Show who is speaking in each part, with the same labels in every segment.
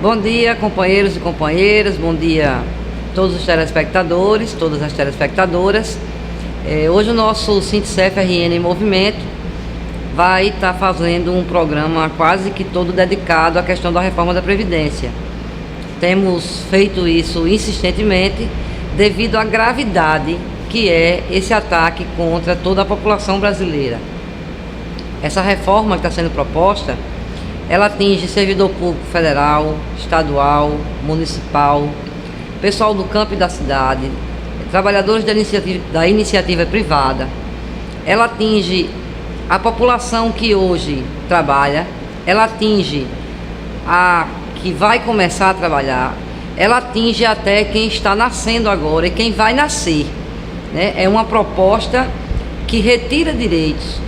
Speaker 1: Bom dia, companheiros e companheiras, bom dia todos os telespectadores, todas as telespectadoras. Hoje o nosso Sintcef-RN em Movimento vai estar fazendo um programa quase que todo dedicado à questão da reforma da Previdência. Temos feito isso insistentemente devido à gravidade que é esse ataque contra toda a população brasileira. Essa reforma que está sendo proposta, ela atinge servidor público federal, estadual, municipal, pessoal do campo e da cidade, trabalhadores da iniciativa privada. Ela atinge a população que hoje trabalha, ela atinge a que vai começar a trabalhar, ela atinge até quem está nascendo agora e quem vai nascer, né? É uma proposta que retira direitos,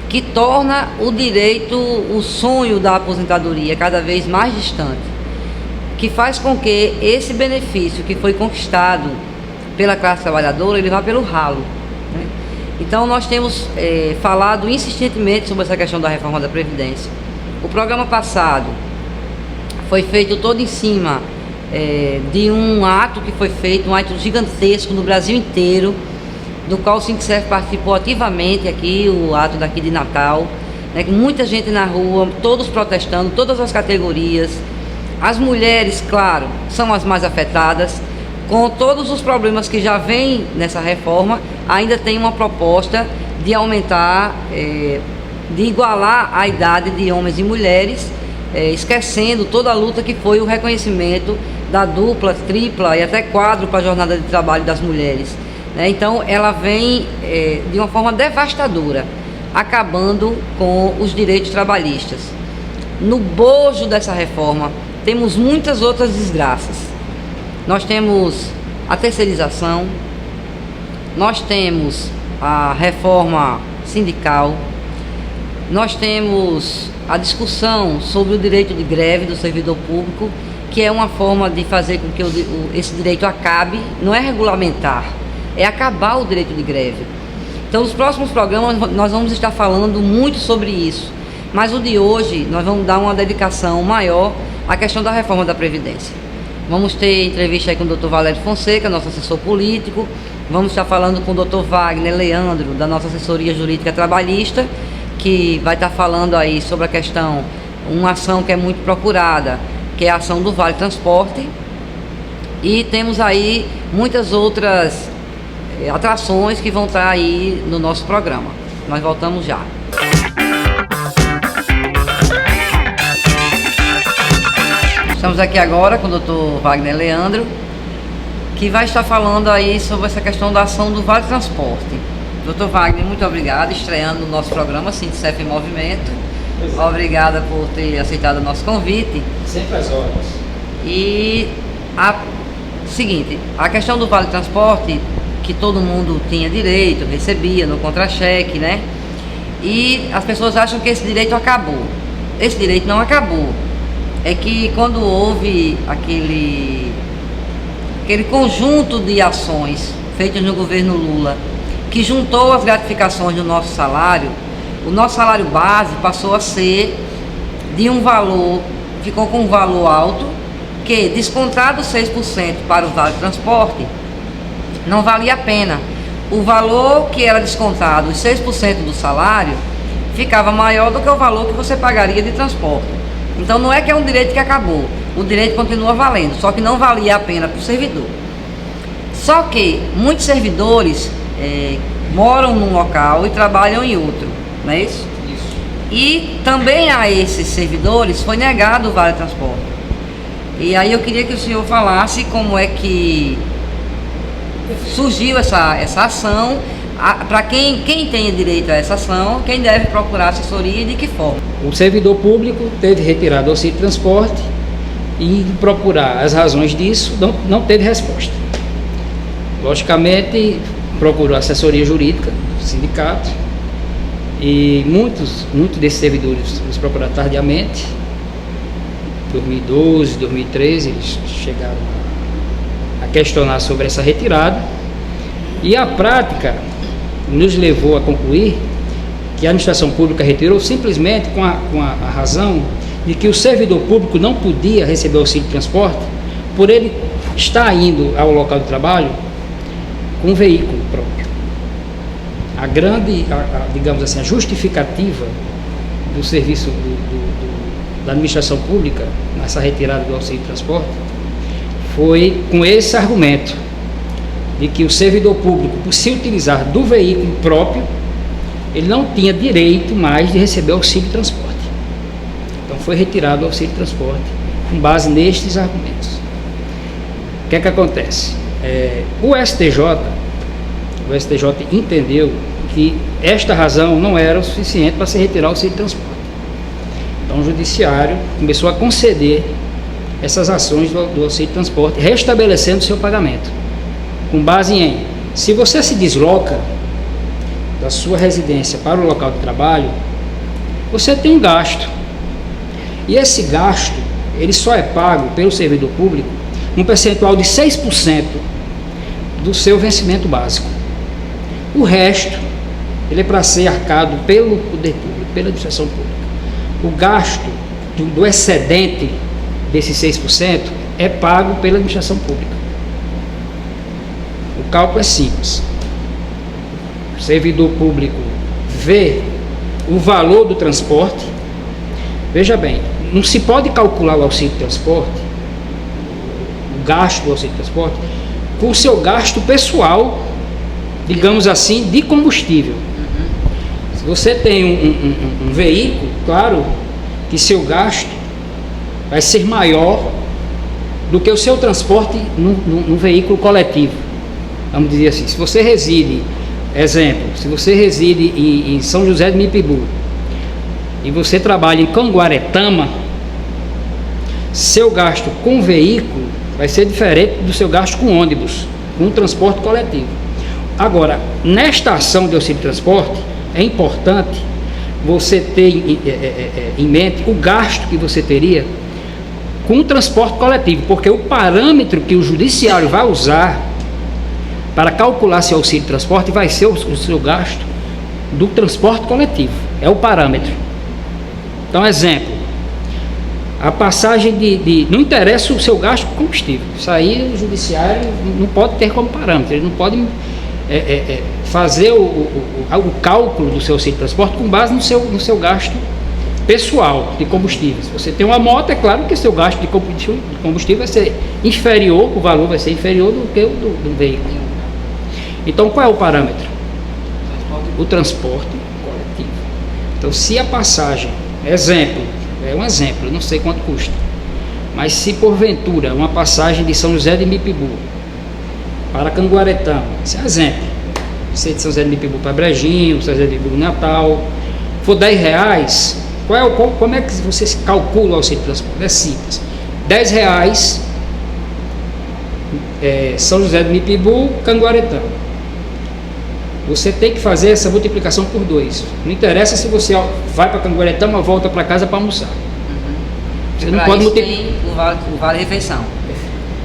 Speaker 1: que torna o direito, o sonho da aposentadoria cada vez mais distante, que faz com que esse benefício que foi conquistado pela classe trabalhadora, ele vá pelo ralo, né? Então nós temos falado insistentemente sobre essa questão da reforma da Previdência. O programa passado foi feito todo em cima de um ato que foi feito, um ato gigantesco no Brasil inteiro, do qual o Sintcef participou ativamente aqui, o ato daqui de Natal, né, com muita gente na rua, todos protestando, todas as categorias. As mulheres, claro, são as mais afetadas, com todos os problemas que já vêm nessa reforma, ainda tem uma proposta de aumentar, de igualar a idade de homens e mulheres, esquecendo toda a luta que foi o reconhecimento da dupla, tripla e até quádrupla jornada de trabalho das mulheres. Então ela vem de uma forma devastadora, acabando com os direitos trabalhistas. No bojo dessa reforma temos muitas outras desgraças. Nós temos a terceirização, nós temos a reforma sindical, nós temos a discussão sobre o direito de greve do servidor público, que é uma forma de fazer com que esse direito acabe, não é regulamentar, é acabar o direito de greve. Então, nos próximos programas nós vamos estar falando muito sobre isso, mas o de hoje nós vamos dar uma dedicação maior à questão da reforma da Previdência. Vamos ter entrevista aí com o Dr. Valério Fonseca, nosso assessor político. Vamos estar falando com o Dr. Wagner Leandro, da nossa assessoria jurídica trabalhista, que vai estar falando aí sobre a questão, uma ação que é muito procurada, que é a ação do Vale Transporte. E temos aí muitas outras atrações que vão estar aí no nosso programa. Nós voltamos já. Estamos aqui agora com o Dr. Wagner Leandro, que vai estar falando aí sobre essa questão da ação do Vale Transporte. Dr. Wagner, muito obrigado, estreando no nosso programa Sintcef em Movimento. Obrigada por ter aceitado o nosso convite.
Speaker 2: Sempre às horas.
Speaker 1: E seguinte, a questão do Vale Transporte, que todo mundo tinha direito, recebia no contra-cheque, né? E as pessoas acham que esse direito acabou. Esse direito não acabou. É que quando houve aquele conjunto de ações feitas no governo Lula, que juntou as gratificações do nosso salário, o nosso salário base passou a ser de um valor, ficou com um valor alto, que descontado 6% para o Vale Transporte, não valia a pena. O valor que era descontado, os 6% do salário, ficava maior do que o valor que você pagaria de transporte. Então não é que é um direito que acabou, o direito continua valendo, só que não valia a pena para o servidor. Só que muitos servidores moram num local e trabalham em outro, não é isso?
Speaker 2: Isso.
Speaker 1: E também a esses servidores foi negado o Vale Transporte. E aí eu queria que o senhor falasse como é que surgiu essa ação, para quem tem direito a essa ação, quem deve procurar assessoria e de que forma.
Speaker 2: O servidor público teve retirado o auxílio de transporte e procurar as razões disso não teve resposta. Logicamente, procurou assessoria jurídica do sindicato e muitos desses servidores nos procuraram tardiamente. 2012, 2013, eles chegaram a questionar sobre essa retirada e a prática nos levou a concluir que a administração pública retirou simplesmente com a razão de que o servidor público não podia receber auxílio de transporte por ele estar indo ao local de trabalho com um veículo próprio. Digamos assim, a justificativa do serviço da administração pública nessa retirada do auxílio de transporte foi com esse argumento de que o servidor público, por se utilizar do veículo próprio, ele não tinha direito mais de receber auxílio de transporte. Então foi retirado o auxílio de transporte com base nestes argumentos. O que é que acontece? O STJ entendeu que esta razão não era o suficiente para se retirar o auxílio de transporte. Então o judiciário começou a conceder essas ações do auxílio de transporte, restabelecendo o seu pagamento, com base em, se você se desloca da sua residência para o local de trabalho, você tem um gasto. E esse gasto, ele só é pago pelo servidor público um percentual de 6% do seu vencimento básico. O resto, ele é para ser arcado pelo poder público, pela administração pública. O gasto do excedente desses 6% é pago pela administração pública. O cálculo é simples. O servidor público vê o valor do transporte. Veja bem, não se pode calcular o auxílio de transporte, o gasto do auxílio de transporte, com o seu gasto pessoal, digamos assim, de combustível. Se você tem um veículo, claro que seu gasto vai ser maior do que o seu transporte num veículo coletivo. Vamos dizer assim, se você reside, exemplo, se você reside em São José de Mipibu e você trabalha em Canguaretama, seu gasto com veículo vai ser diferente do seu gasto com ônibus, com transporte coletivo. Agora, nesta ação de auxílio de transporte, é importante você ter em mente o gasto que você teria com o transporte coletivo, porque o parâmetro que o judiciário vai usar para calcular seu auxílio de transporte vai ser o seu gasto do transporte coletivo, é o parâmetro. Então, exemplo, a passagem não interessa o seu gasto com combustível, isso aí o judiciário não pode ter como parâmetro, ele não pode fazer o cálculo do seu auxílio de transporte com base no seu gasto pessoal de combustível. Se você tem uma moto, é claro que seu gasto de combustível vai ser inferior, o valor vai ser inferior do que o do veículo. Então, qual é o parâmetro? O transporte coletivo. Então, se a passagem, é um exemplo, não sei quanto custa, mas se porventura uma passagem de São José de Mipibu para Canguaretama, esse é um exemplo, você de São José de Mipibu para Brejinho, São José de Mipibu Natal, for R$10, como é que você calcula o auxílio de transporte? É simples, R$10, São José de Mipibu, Canguaretama. Você tem que fazer essa multiplicação por 2. Não interessa se você vai para Canguaretama ou volta para casa para almoçar. Você não pode multiplicar.
Speaker 1: O vale-refeição.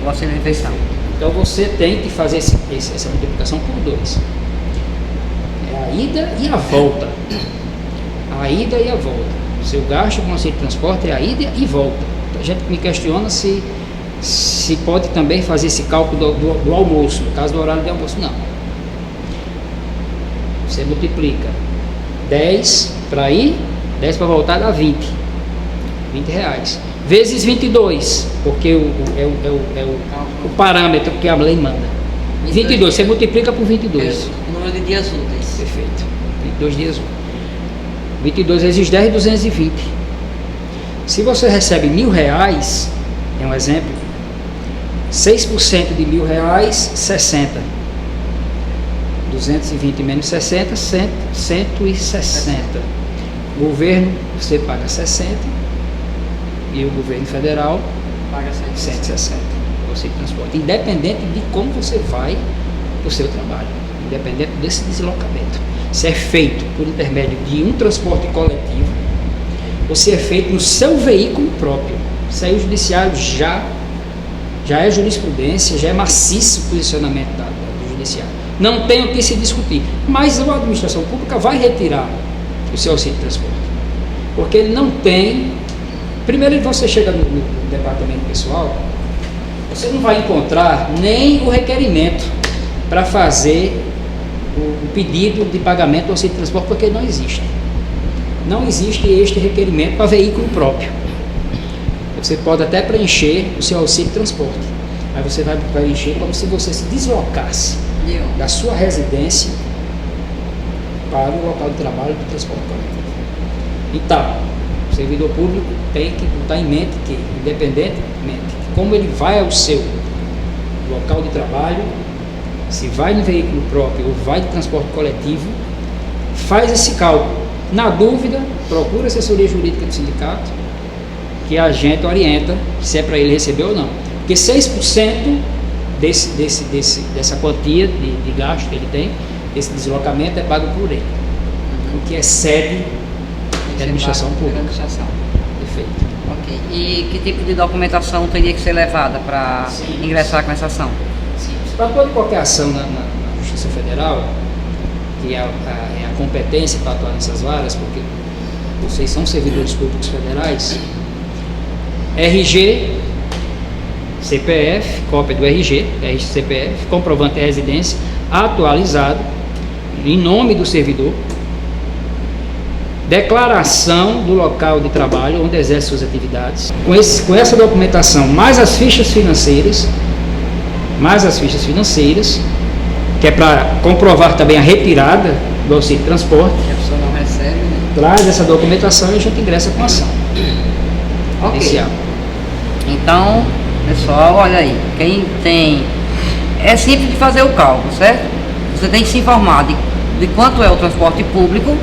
Speaker 1: O auxílio-refeição.
Speaker 2: Então você tem que fazer essa multiplicação por 2. É a ida e a volta. A ida e a volta. O seu gasto com auxílio de transporte é a ida e volta. Então, a gente me questiona se pode também fazer esse cálculo do almoço, no caso do horário de almoço. Não. Você multiplica 10 para ir, 10 para voltar dá 20 R$20, vezes 22, porque o parâmetro que a lei manda. 22, você multiplica por 22.
Speaker 1: O número de dias úteis.
Speaker 2: Perfeito, 22 dias úteis. 22 vezes 10, 220. Se você recebe R$1.000, é um exemplo, 6% de R$1.000, 60. 220 menos 60, 160. O governo, você paga 60 e o governo federal paga 160. Você transporte, independente de como você vai para o seu trabalho, independente desse deslocamento. Se é feito por intermédio de um transporte coletivo, ou se é feito no seu veículo próprio. Isso aí o judiciário já é jurisprudência, já é maciço o posicionamento do judiciário. Não tem o que se discutir, mas a administração pública vai retirar o seu auxílio de transporte, porque ele não tem Primeiro, você chega no departamento pessoal, você não vai encontrar nem o requerimento para fazer o pedido de pagamento do auxílio de transporte, porque não existe. Não existe este requerimento para veículo próprio. Você pode até preencher o seu auxílio de transporte, mas você vai preencher como se você se deslocasse da sua residência para o local de trabalho do transporte coletivo. Então, o servidor público tem que botar em mente que, independentemente de como ele vai ao seu local de trabalho, se vai no veículo próprio ou vai de transporte coletivo, faz esse cálculo. Na dúvida, procura a assessoria jurídica do sindicato, que a gente orienta se é para ele receber ou não. Porque 6% dessa quantia de gasto que ele tem, esse deslocamento é pago por ele, o que excede a administração pública. Perfeito.
Speaker 1: Ok. E que tipo de documentação teria que ser levada para ingressar com essa ação?
Speaker 2: Para toda e qualquer ação na Justiça Federal, que é a competência para atuar nessas varas, porque vocês são servidores públicos federais, RG, CPF, cópia do RG, CPF, comprovante de residência, atualizado, em nome do servidor, declaração do local de trabalho onde exerce suas atividades, com essa documentação, mais as fichas financeiras, que é para comprovar também a retirada do auxílio de transporte.
Speaker 1: A pessoa não recebe, né?
Speaker 2: Traz essa documentação e a gente ingressa com a ação.
Speaker 1: Ok.
Speaker 2: Inicial.
Speaker 1: Então, pessoal, olha aí, quem tem... É simples de fazer o cálculo, certo? Você tem que se informar de quanto é o transporte público,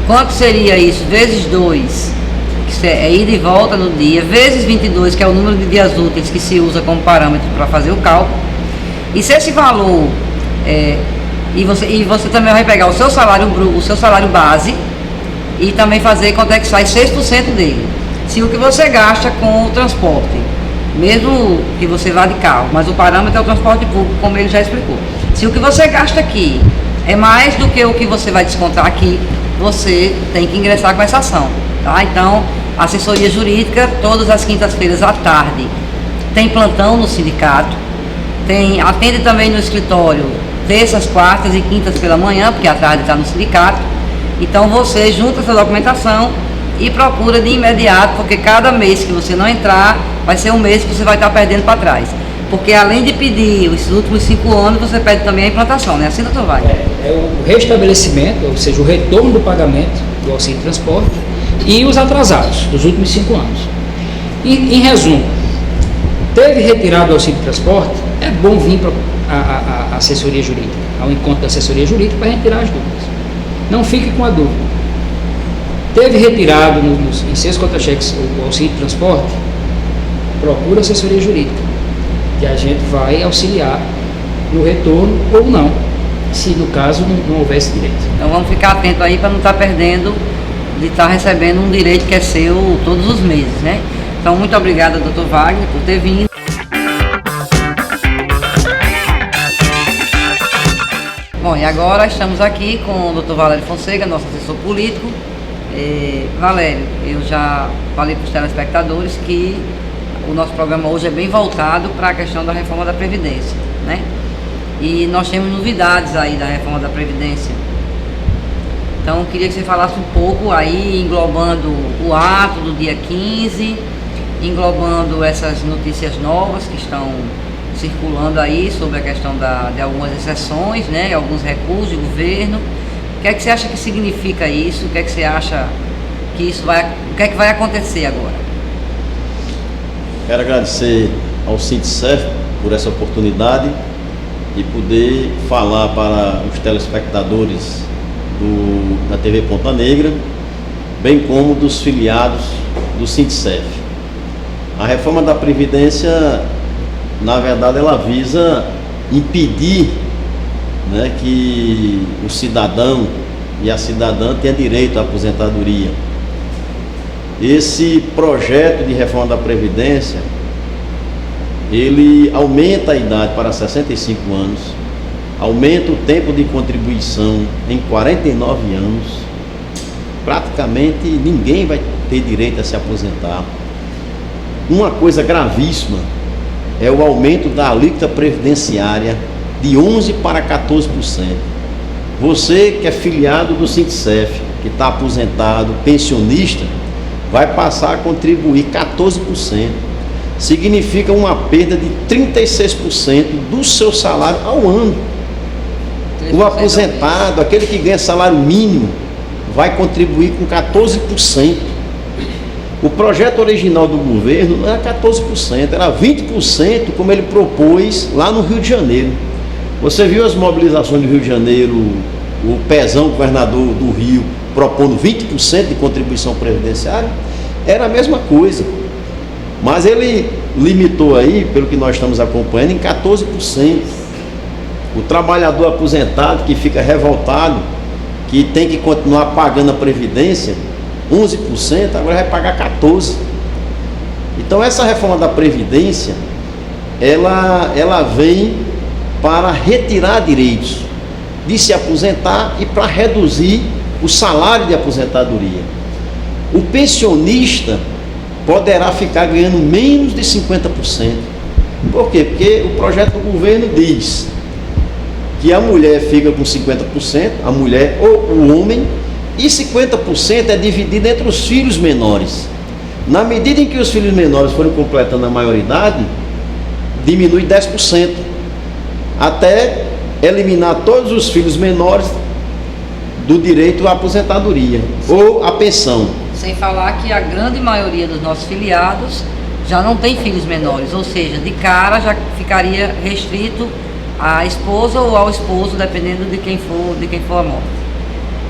Speaker 1: quanto seria isso, vezes 2, que é ida e volta no dia, vezes 22, que é o número de dias úteis que se usa como parâmetro para fazer o cálculo. E se esse valor... E você também vai pegar o seu salário base e também fazer quanto é que sai 6% dele. Se o que você gasta com o transporte, mesmo que você vá de carro, mas o parâmetro é o transporte público, como ele já explicou. Se o que você gasta aqui é mais do que o que você vai descontar aqui, você tem que ingressar com essa ação, tá? Então, assessoria jurídica, todas as quintas-feiras à tarde, tem plantão no sindicato, atende também no escritório terças, quartas e quintas pela manhã, porque à tarde está no sindicato. Então você junta essa documentação e procura de imediato, porque cada mês que você não entrar, vai ser um mês que você vai estar perdendo para trás. Porque além de pedir esses últimos 5 anos, você pede também a implantação, né? Assim, doutor Wagner?
Speaker 2: É o restabelecimento, ou seja, o retorno do pagamento do auxílio de transporte e os atrasados dos últimos 5 anos. E, em resumo, teve retirado o auxílio de transporte, é bom vir para a assessoria jurídica, ao encontro da assessoria jurídica para retirar as dúvidas. Não fique com a dúvida. Teve retirado em seus contra-cheques o auxílio de transporte, procura a assessoria jurídica, que a gente vai auxiliar no retorno ou não, se no caso não houver esse direito.
Speaker 1: Então vamos ficar atento aí para não estar perdendo de estar recebendo um direito que é seu todos os meses, né? Então muito obrigada, doutor Wagner, por ter vindo. Bom, e agora estamos aqui com o doutor Valério Fonseca, nosso assessor político. Valério, eu já falei para os telespectadores que o nosso programa hoje é bem voltado para a questão da reforma da Previdência, né? E nós temos novidades aí da reforma da Previdência. Então, eu queria que você falasse um pouco aí, englobando o ato do dia 15, englobando essas notícias novas que estão circulando aí sobre a questão de algumas exceções, né, alguns recursos de governo. O que é que você acha que significa isso? O que é que você acha que isso o que é que vai acontecer agora?
Speaker 3: Quero agradecer ao Sintcef por essa oportunidade de poder falar para os telespectadores da TV Ponta Negra, bem como dos filiados do Sintcef. A reforma da Previdência, na verdade, ela visa impedir, né, que o cidadão e a cidadã tenham direito à aposentadoria. Esse projeto de reforma da Previdência, ele aumenta a idade para 65 anos, aumenta o tempo de contribuição em 49 anos. Praticamente ninguém vai ter direito a se aposentar. Uma coisa gravíssima é o aumento da alíquota previdenciária de 11% para 14%. Você que é filiado do Sintcef, que está aposentado, pensionista, vai passar a contribuir 14%. Significa uma perda de 36% do seu salário ao ano. O aposentado, aquele que ganha salário mínimo, vai contribuir com 14%. O projeto original do governo não era 14%, era 20%, como ele propôs lá no Rio de Janeiro. Você viu as mobilizações do Rio de Janeiro, o Pezão, governador do Rio, propondo 20% de contribuição previdenciária? Era a mesma coisa. Mas ele limitou aí, pelo que nós estamos acompanhando, em 14%. O trabalhador aposentado que fica revoltado, que tem que continuar pagando a Previdência, 11%, agora vai pagar 14%. Então essa reforma da Previdência, ela vem para retirar direitos de se aposentar e para reduzir o salário de aposentadoria. O pensionista poderá ficar ganhando menos de 50%. Por quê? Porque o projeto do governo diz que a mulher fica com 50%, a mulher ou o homem, e 50% é dividido entre os filhos menores. Na medida em que os filhos menores forem completando a maioridade, diminui 10%, até eliminar todos os filhos menores do direito à aposentadoria ou à pensão.
Speaker 1: Sem falar que a grande maioria dos nossos filiados já não tem filhos menores, ou seja, de cara já ficaria restrito à esposa ou ao esposo, dependendo de quem for a morte.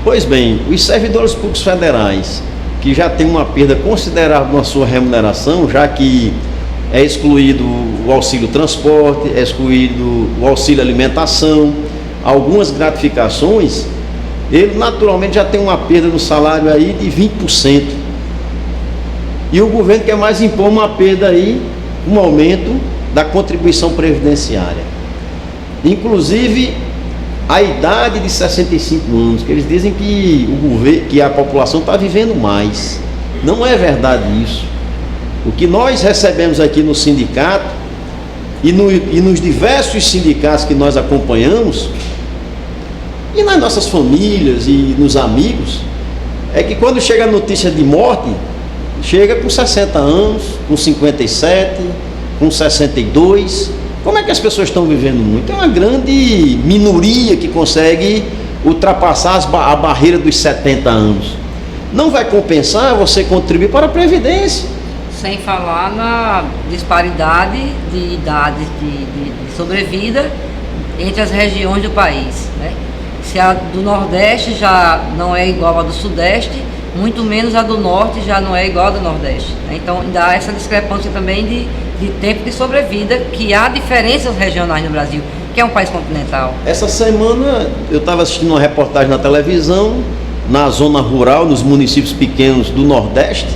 Speaker 3: Pois bem, os servidores públicos federais, que já tem uma perda considerável na sua remuneração, já que é excluído o auxílio transporte, é excluído o auxílio alimentação, algumas gratificações, ele naturalmente já tem uma perda no salário aí de 20%. E o governo quer mais impor uma perda aí, um aumento da contribuição previdenciária. Inclusive, a idade de 65 anos, que eles dizem que o governo, que a população está vivendo mais. Não é verdade isso. O que nós recebemos aqui no sindicato e nos diversos sindicatos que nós acompanhamos, e nas nossas famílias e nos amigos, é que quando chega a notícia de morte, chega com 60 anos, com 57, com 62. Como é que as pessoas estão vivendo muito? É uma grande minoria que consegue ultrapassar a barreira dos 70 anos. Não vai compensar você contribuir para a Previdência.
Speaker 1: Sem falar na disparidade de idades de sobrevida entre as regiões do país, né? Se a do Nordeste já não é igual à do Sudeste, muito menos a do Norte já não é igual à do Nordeste, né? Então dá essa discrepância também de tempo de sobrevida, que há diferenças regionais no Brasil, que é um país continental.
Speaker 3: Essa semana eu estava assistindo uma reportagem na televisão, na zona rural, nos municípios pequenos do Nordeste,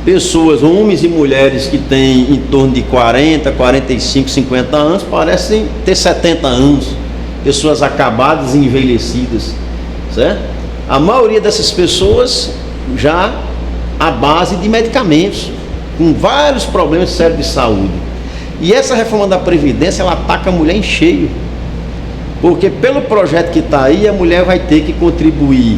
Speaker 3: pessoas, homens e mulheres que têm em torno de 40, 45, 50 anos, parecem ter 70 anos, pessoas acabadas e envelhecidas, certo? A maioria dessas pessoas já à base de medicamentos, com vários problemas sérios de saúde. E essa reforma da Previdência, ela ataca a mulher em cheio, porque pelo projeto que está aí, a mulher vai ter que contribuir.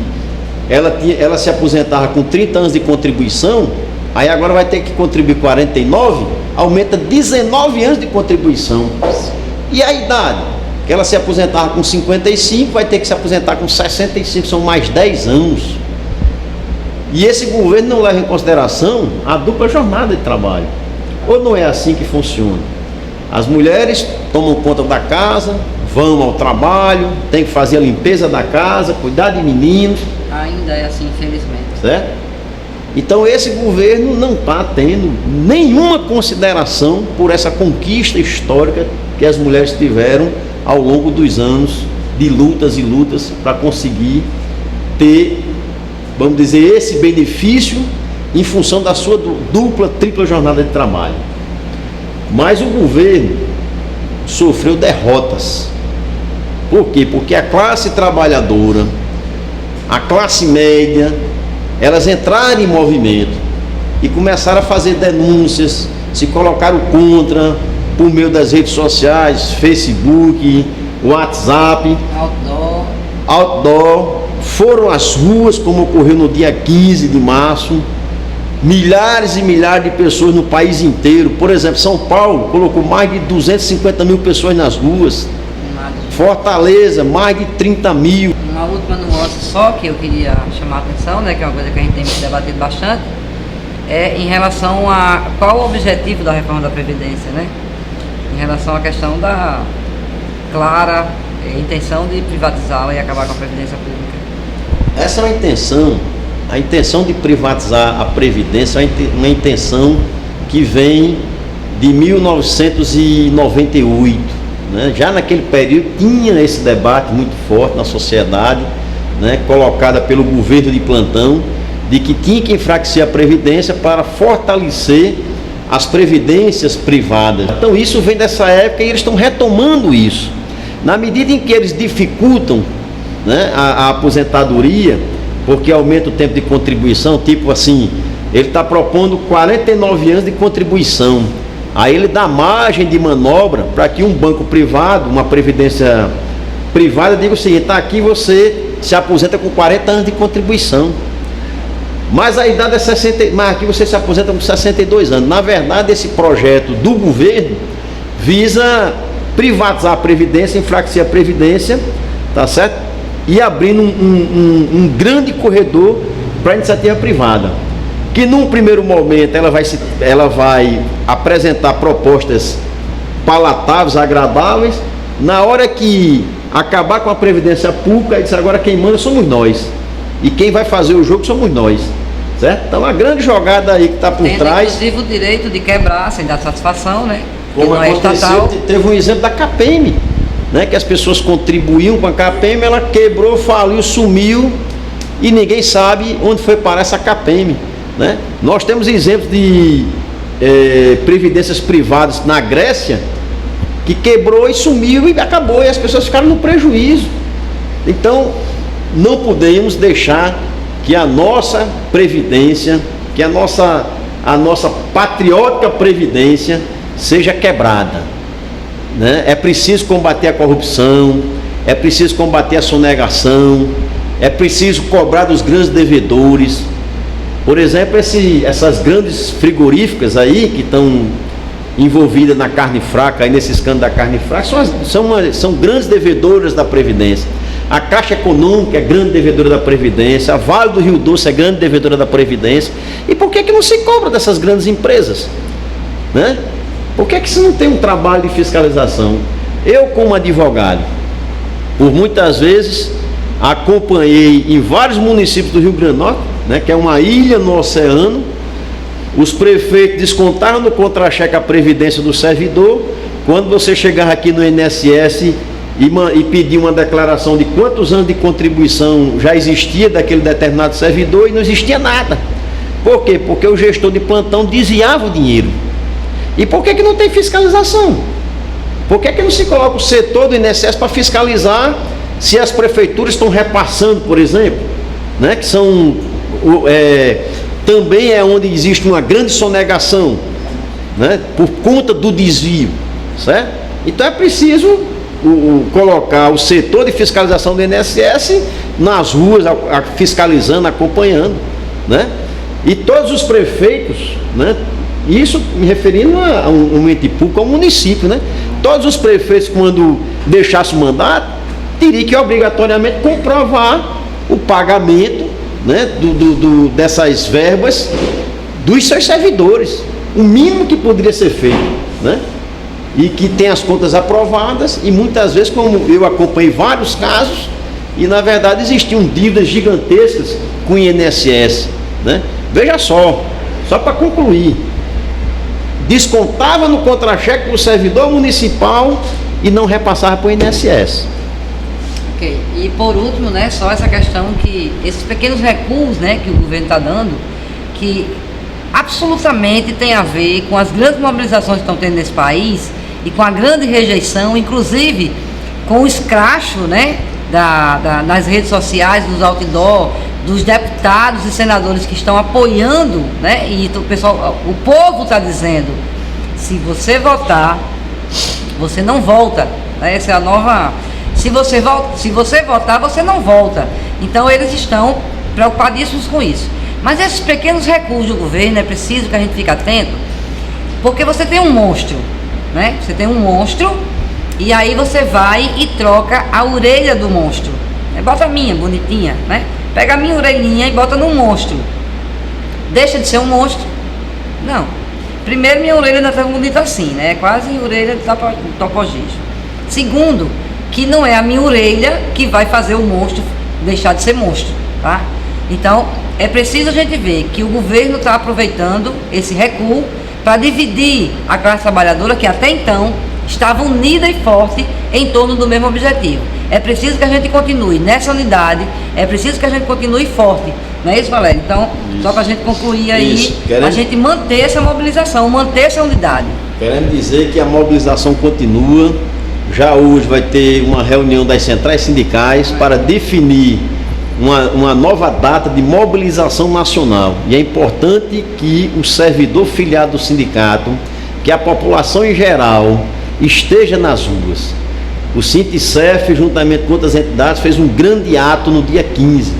Speaker 3: Ela se aposentava com 30 anos de contribuição, aí agora vai ter que contribuir 49, aumenta 19 anos de contribuição. E a idade? Que ela se aposentava com 55, vai ter que se aposentar com 65, são mais 10 anos. E esse governo não leva em consideração a dupla jornada de trabalho. Ou não é assim que funciona? As mulheres tomam conta da casa, vão ao trabalho, tem que fazer a limpeza da casa, cuidar de meninos.
Speaker 1: Ainda é assim, infelizmente.
Speaker 3: Certo? Então esse governo não está tendo nenhuma consideração por essa conquista histórica que as mulheres tiveram ao longo dos anos de lutas e lutas para conseguir ter, vamos dizer, esse benefício em função da sua dupla, tripla jornada de trabalho. Mas o governo sofreu derrotas. Por quê? Porque a classe trabalhadora, a classe média, elas entraram em movimento e começaram a fazer denúncias, se colocaram contra por meio das redes sociais, Facebook, WhatsApp, outdoor, foram às ruas, como ocorreu no dia 15 de março, milhares e milhares de pessoas no país inteiro. Por exemplo, São Paulo colocou mais de 250 mil pessoas nas ruas, Fortaleza, mais de 30 mil.
Speaker 1: Uma última nuance só que eu queria chamar a atenção, né, que é uma coisa que a gente tem debatido bastante, é em relação a qual o objetivo da reforma da Previdência, né? Em relação à questão da clara intenção de privatizá-la e acabar com a Previdência Pública.
Speaker 3: Essa é uma intenção. A intenção de privatizar a Previdência é uma intenção que vem de 1998. Né? Já naquele período tinha esse debate muito forte na sociedade, né? Colocada pelo governo de plantão, de que tinha que enfraquecer a Previdência para fortalecer as previdências privadas. Então isso vem dessa época e eles estão retomando isso. Na medida em que eles dificultam, né, a aposentadoria, porque aumenta o tempo de contribuição, tipo assim, ele está propondo 49 anos de contribuição. Aí ele dá margem de manobra para que um banco privado, uma previdência privada, diga o seguinte: tá, aqui você se aposenta com 40 anos de contribuição. Mas a idade é 60, mas aqui você se aposenta com 62 anos. Na verdade, esse projeto do governo visa privatizar a Previdência, enfraquecer a Previdência, tá certo? E abrindo um grande corredor para a iniciativa privada, que num primeiro momento ela vai apresentar propostas palatáveis, agradáveis. Na hora que acabar com a Previdência Pública, ele diz: agora quem manda somos nós, e quem vai fazer o jogo somos nós, certo? Então a grande jogada aí que está por trás,
Speaker 1: inclusive o direito de quebrar sem dar satisfação, né?
Speaker 3: Como aconteceu, teve um exemplo da CAPEM, né, que as pessoas contribuíam com a CAPEM, ela quebrou, faliu, sumiu e ninguém sabe onde foi parar essa CAPEM, né? Nós temos exemplos de previdências privadas na Grécia que quebrou e sumiu e acabou, e as pessoas ficaram no prejuízo. Então não podemos deixar que a nossa previdência, que a nossa patriótica previdência seja quebrada, né? É preciso combater a corrupção, é preciso combater a sonegação, é preciso cobrar dos grandes devedores. Por exemplo, essas grandes frigoríficas aí que estão envolvidas na carne fraca, aí nesse escândalo da carne fraca, são grandes devedoras da Previdência. A Caixa Econômica é grande devedora da Previdência, a Vale do Rio Doce é grande devedora da Previdência. E por que não se cobra dessas grandes empresas, né? Por que se não tem um trabalho de fiscalização? Eu, como advogado, por muitas vezes acompanhei em vários municípios do Rio Grande do Norte, né, que é uma ilha no oceano, os prefeitos descontaram no contra-cheque a previdência do servidor. Quando você chegar aqui no INSS e pedir uma declaração de quantos anos de contribuição já existia daquele determinado servidor, e não existia nada. Por quê? Porque o gestor de plantão desviava o dinheiro. E por que não tem fiscalização? Por que não se coloca o setor do INSS para fiscalizar se as prefeituras estão repassando, por exemplo, né, que são também é onde existe uma grande sonegação, né, por conta do desvio, certo? Então é preciso colocar o setor de fiscalização do INSS nas ruas, fiscalizando, acompanhando, né? E todos os prefeitos, né, isso me referindo a um ente público, ao município, né? Todos os prefeitos, quando deixassem o mandato, teriam que obrigatoriamente comprovar o pagamento, né, dessas verbas dos seus servidores, o mínimo que poderia ser feito, né? E que tem as contas aprovadas, e muitas vezes, como eu acompanhei vários casos, e na verdade existiam dívidas gigantescas com o INSS, né? Veja só para concluir, descontava no contra-cheque do servidor municipal e não repassava para o INSS.
Speaker 1: Ok, e por último, né, só essa questão que esses pequenos recuos, né, que o governo está dando, que absolutamente tem a ver com as grandes mobilizações que estão tendo nesse país e com a grande rejeição, inclusive com o escracho, né, nas redes sociais, nos outdoor, dos deputados e senadores que estão apoiando, né? E o pessoal, o povo está dizendo, se você votar, você não volta, né? Essa é a nova... Se você votar, você não volta. Então eles estão preocupadíssimos com isso. Mas esses pequenos recursos do governo, é preciso que a gente fique atento, porque você tem um monstro, né? Você tem um monstro e aí você vai e troca a orelha do monstro. Bota a minha, bonitinha, né? Pega a minha orelhinha e bota num monstro. Deixa de ser um monstro? Não. Primeiro, minha orelha não é tão bonita assim, né? É quase orelha de topogijo. Segundo, que não é a minha orelha que vai fazer o monstro deixar de ser monstro, tá? Então, é preciso a gente ver que o governo está aproveitando esse recuo para dividir a classe trabalhadora que até então estava unida e forte em torno do mesmo objetivo. É preciso que a gente continue nessa unidade, é preciso que a gente continue forte, não é isso, Valério? Então, só para a gente concluir aí, a gente manter essa mobilização, manter essa unidade.
Speaker 3: Querendo dizer que a mobilização continua. Já hoje vai ter uma reunião das centrais sindicais para definir uma nova data de mobilização nacional. E é importante que o servidor filiado do sindicato, que a população em geral esteja nas ruas. O Sintcef, juntamente com outras entidades, fez um grande ato no dia 15.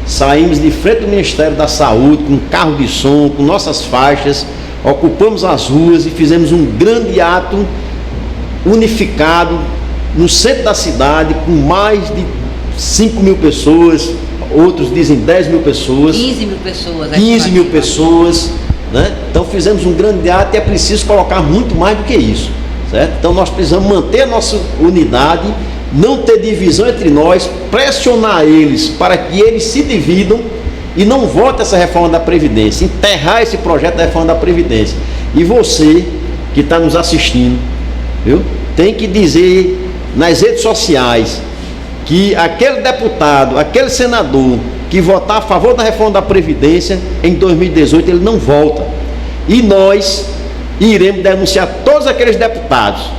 Speaker 3: Saímos de frente do Ministério da Saúde, com carro de som, com nossas faixas, ocupamos as ruas e fizemos um grande ato unificado no centro da cidade, com mais de 5 mil pessoas, outros dizem 10 mil pessoas.
Speaker 1: 15 mil pessoas.
Speaker 3: 15 mil pessoas, né? Então fizemos um grande ato e é preciso colocar muito mais do que isso, certo? Então nós precisamos manter a nossa unidade, não ter divisão entre nós, pressionar eles para que eles se dividam e não votem essa reforma da Previdência, enterrar esse projeto da reforma da Previdência. E você que está nos assistindo, viu? Tem que dizer nas redes sociais que aquele deputado, aquele senador que votar a favor da reforma da Previdência em 2018, ele não volta. E nós iremos denunciar todos aqueles deputados,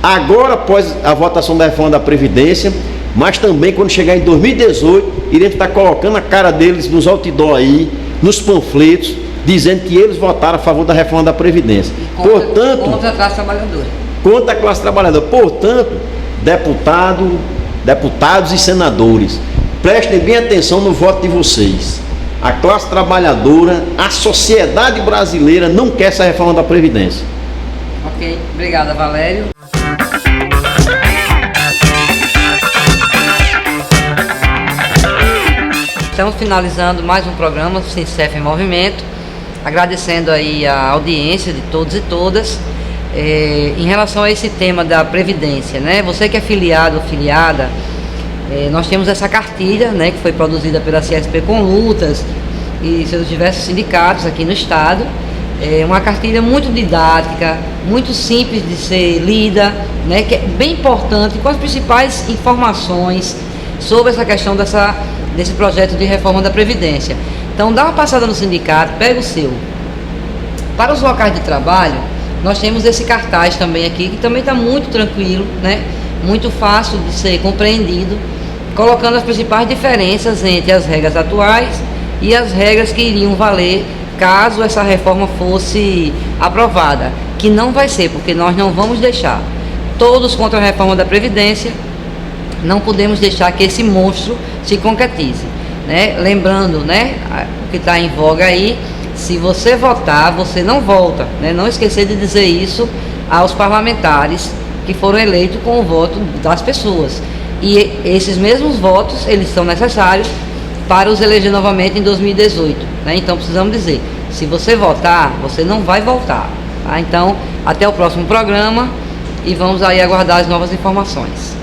Speaker 3: agora após a votação da reforma da Previdência, mas também quando chegar em 2018, iremos estar colocando a cara deles nos outdoor aí, nos panfletos, dizendo que eles votaram a favor da reforma da Previdência. Portanto,
Speaker 1: contra a classe trabalhadora.
Speaker 3: Contra a classe trabalhadora. Portanto, deputados e senadores, prestem bem atenção no voto de vocês. A classe trabalhadora, a sociedade brasileira não quer essa reforma da Previdência.
Speaker 1: Ok, obrigada, Valério. Estamos finalizando mais um programa do Sintcef em Movimento, agradecendo aí a audiência de todos e todas. Em relação a esse tema da Previdência, né? Você que é filiado ou filiada, nós temos essa cartilha, né, que foi produzida pela CSP com lutas e seus diversos sindicatos aqui no estado. Uma cartilha muito didática, muito simples de ser lida, né, que é bem importante, com as principais informações sobre essa questão desse projeto de reforma da Previdência. Então dá uma passada no sindicato, pega o seu. Para os locais de trabalho, nós temos esse cartaz também aqui, que também está muito tranquilo, né? Muito fácil de ser compreendido, colocando as principais diferenças entre as regras atuais e as regras que iriam valer caso essa reforma fosse aprovada, que não vai ser, porque nós não vamos deixar. Todos contra a reforma da Previdência, não podemos deixar que esse monstro se concretize, né? Lembrando, né, o que está em voga aí, se você votar, você não volta, né? Não esquecer de dizer isso aos parlamentares que foram eleitos com o voto das pessoas. E esses mesmos votos, eles são necessários para os eleger novamente em 2018, né? Então precisamos dizer, se você votar, você não vai voltar, tá? Então, até o próximo programa e vamos aí aguardar as novas informações.